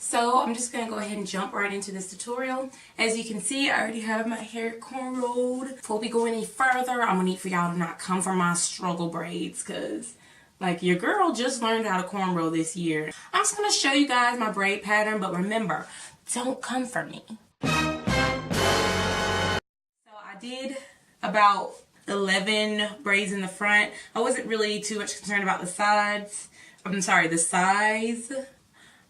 So I'm just gonna go ahead and jump right into this tutorial. As you can see, I already have my hair cornrowed. Before we go any further, I'm gonna need for y'all to not come for my struggle braids, cause like your girl just learned how to cornrow this year. I'm just gonna show you guys my braid pattern, but remember, don't come for me. So I did about 11 braids in the front. I wasn't really too much concerned about the sides. I'm sorry, the size.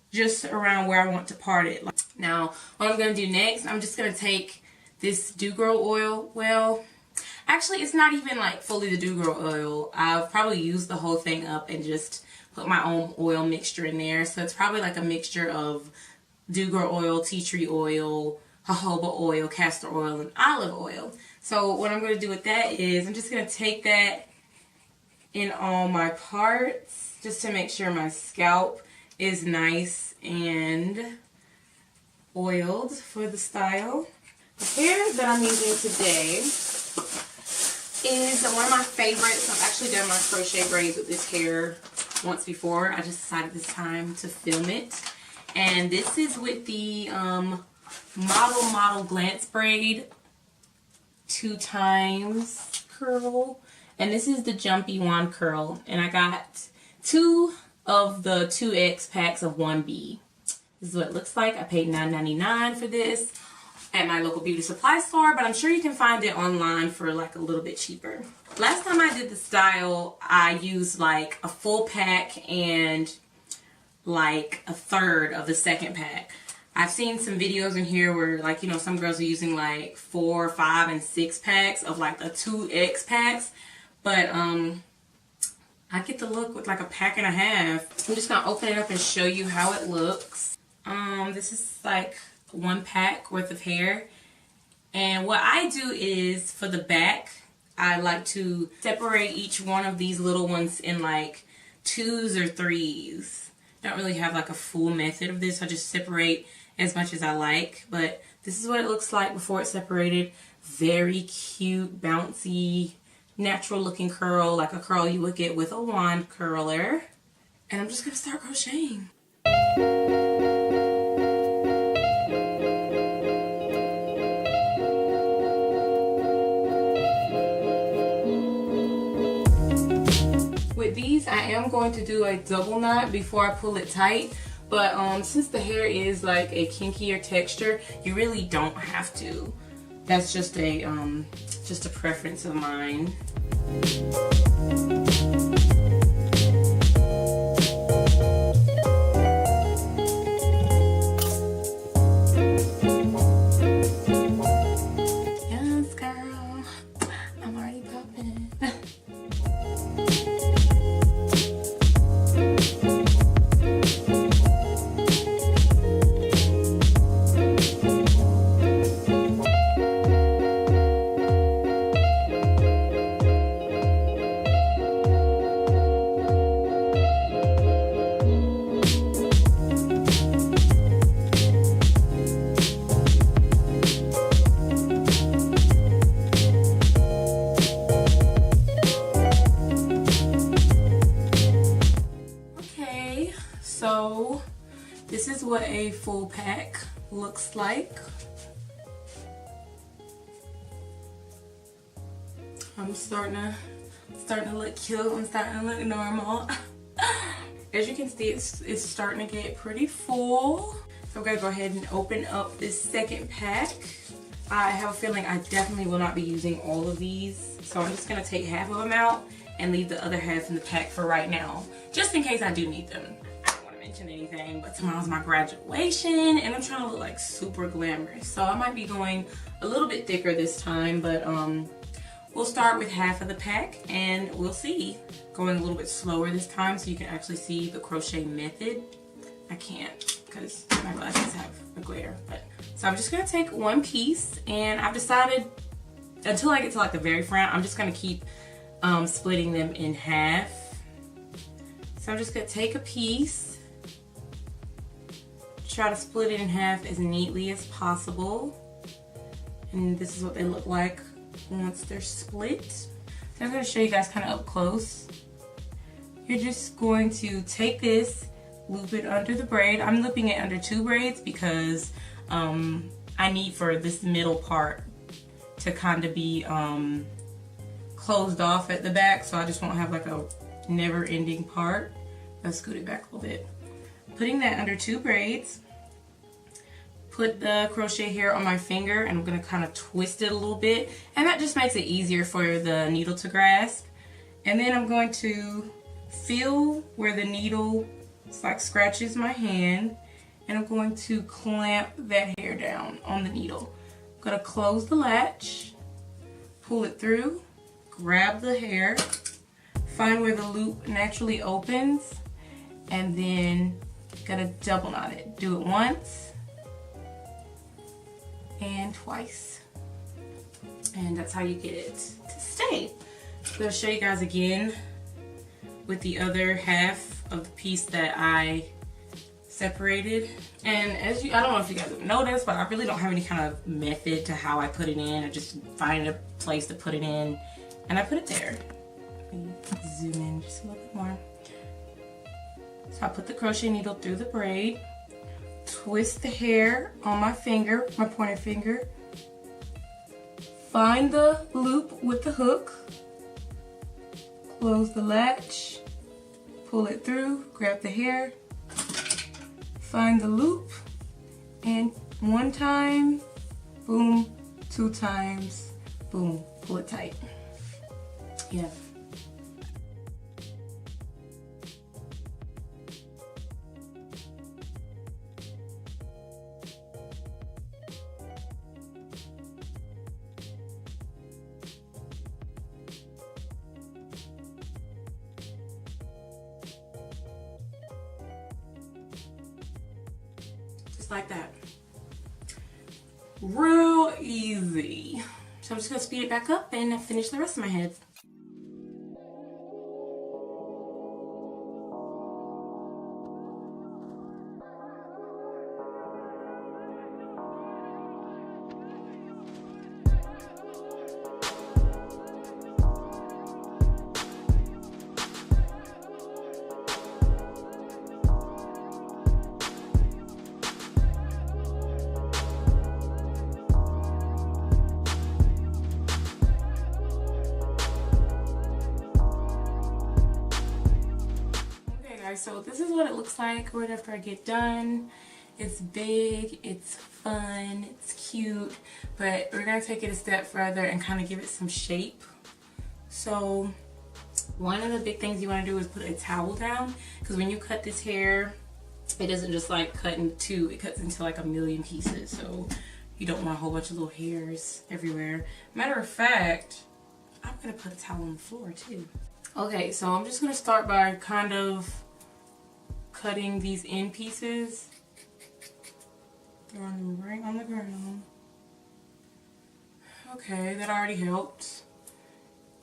Just around where I want to part it. Now, what I'm going to do next, I'm just going to take this Dew Girl oil. Well, actually, it's not even like fully the Dew Girl oil. I've probably used the whole thing up and just put my own oil mixture in there. So it's probably like a mixture of Dew Girl oil, tea tree oil, jojoba oil, castor oil, and olive oil. So what I'm going to do with that is I'm just going to take that in all my parts just to make sure my scalp is nice and oiled for the style. The hair that I'm using today is one of my favorites. I've actually done my crochet braids with this hair once before. I just decided this time to film it. And this is with the Model Glance Braid 2x curl. And this is the Jumpy Wand Curl. And I got 2 of the 2X packs of 1B. This is what it looks like. I paid $9.99 for this at my local beauty supply store, but I'm sure you can find it online for like a little bit cheaper. Last time I did the style, I used like a full pack and like a third of the second pack. I've seen some videos in here where, like, you know, some girls are using like 4, 5, and 6 packs of like the 2X packs, but I get the look with like a pack and a half. I'm just going to open it up and show you how it looks. This is like 1 pack worth of hair. And what I do is for the back, I like to separate each one of these little ones in like 2s or 3s. Don't really have like a full method of this. I just separate as much as I like. But this is what it looks like before it's separated. Very cute, bouncy, natural looking curl, like a curl you would get with a wand curler. And I'm just gonna start crocheting. With these, I am going to do a double knot before I pull it tight, but since the hair is like a kinkier texture, you really don't have to. That's just a preference of mine. Yes, girl. I'm already popping. So this is what a full pack looks like. I'm starting to look cute. I'm starting to look normal. As you can see, it's starting to get pretty full. So I'm gonna go ahead and open up this second pack. I have a feeling I definitely will not be using all of these, so I'm just gonna take half of them out and leave the other half in the pack for right now, just in case I do need them. Anything, but tomorrow's my graduation and I'm trying to look like super glamorous, so I might be going a little bit thicker this time, but we'll start with half of the pack and we'll see. Going a little bit slower this time so you can actually see the crochet method. I can't because my glasses have a glare, but so I'm just gonna take 1 piece, and I've decided until I get to like the very front, I'm just gonna keep splitting them in half. So I'm just gonna take a piece, try to split it in half as neatly as possible, and this is what they look like once they're split. So I'm going to show you guys kind of up close. You're just going to take this, loop it under the braid. I'm looping it under 2 braids because I need for this middle part to kind of be closed off at the back, so I just won't have like a never-ending part. Let's scoot it back a little bit. Putting that under 2 braids. Put the crochet hair on my finger and I'm going to kind of twist it a little bit, and that just makes it easier for the needle to grasp. And then I'm going to feel where the needle like scratches my hand, and I'm going to clamp that hair down on the needle. I'm going to close the latch, pull it through, grab the hair, find where the loop naturally opens, and then gonna double knot it. Do it once and twice, and that's how you get it to stay. I'm going to show you guys again with the other half of the piece that I separated. And as you, I don't know if you guys have noticed, but I really don't have any kind of method to how I put it in. I just find a place to put it in and I put it there. Let me zoom in just a little bit more. So I put the crochet needle through the braid, twist the hair on my finger, my pointer finger, find the loop with the hook, close the latch, pull it through, grab the hair, find the loop, and 1 time, boom, 2 times, boom, pull it tight. Yeah. Like that. Real easy. So I'm just going to speed it back up and finish the rest of my head. So this is what it looks like right after I get done. It's big, it's fun, it's cute, but we're going to take it a step further and kind of give it some shape. So one of the big things you want to do is put a towel down, because when you cut this hair, it doesn't just like cut in 2, it cuts into like a million pieces. So you don't want a whole bunch of little hairs everywhere. Matter of fact, I'm going to put a towel on the floor too. Okay, so I'm just going to start by kind of cutting these end pieces, throwing them right on the ground. Okay, that already helped.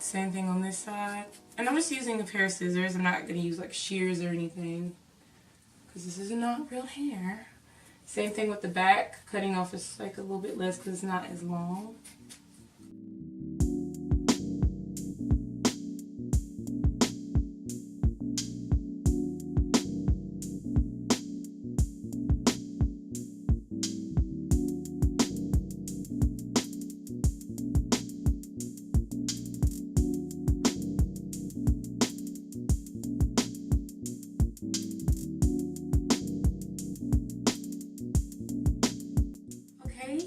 Same thing on this side. And I'm just using a pair of scissors. I'm not going to use like shears or anything, because this is not real hair. Same thing with the back. Cutting off is like a little bit less because it's not as long.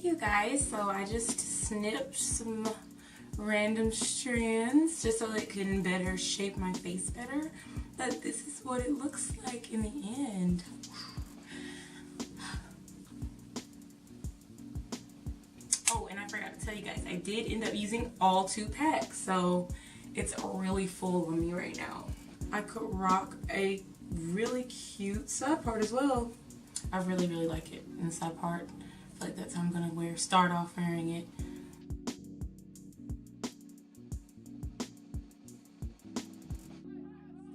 You guys, so I just snipped some random strands just so it can better shape my face better, but this is what it looks like in the end. Oh, and I forgot to tell you guys, I did end up using all 2 packs, so it's really full on me right now. I could rock a really cute side part as well. I really like it in the side part. Like that's how I'm gonna start off wearing it.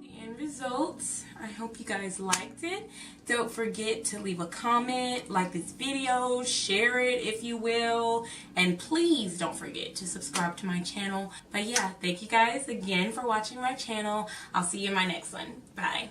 The end result. I hope you guys liked it. Don't forget to leave a comment, like this video, share it if you will, and please don't forget to subscribe to my channel. But yeah, thank you guys again for watching my channel. I'll see you in my next one. Bye.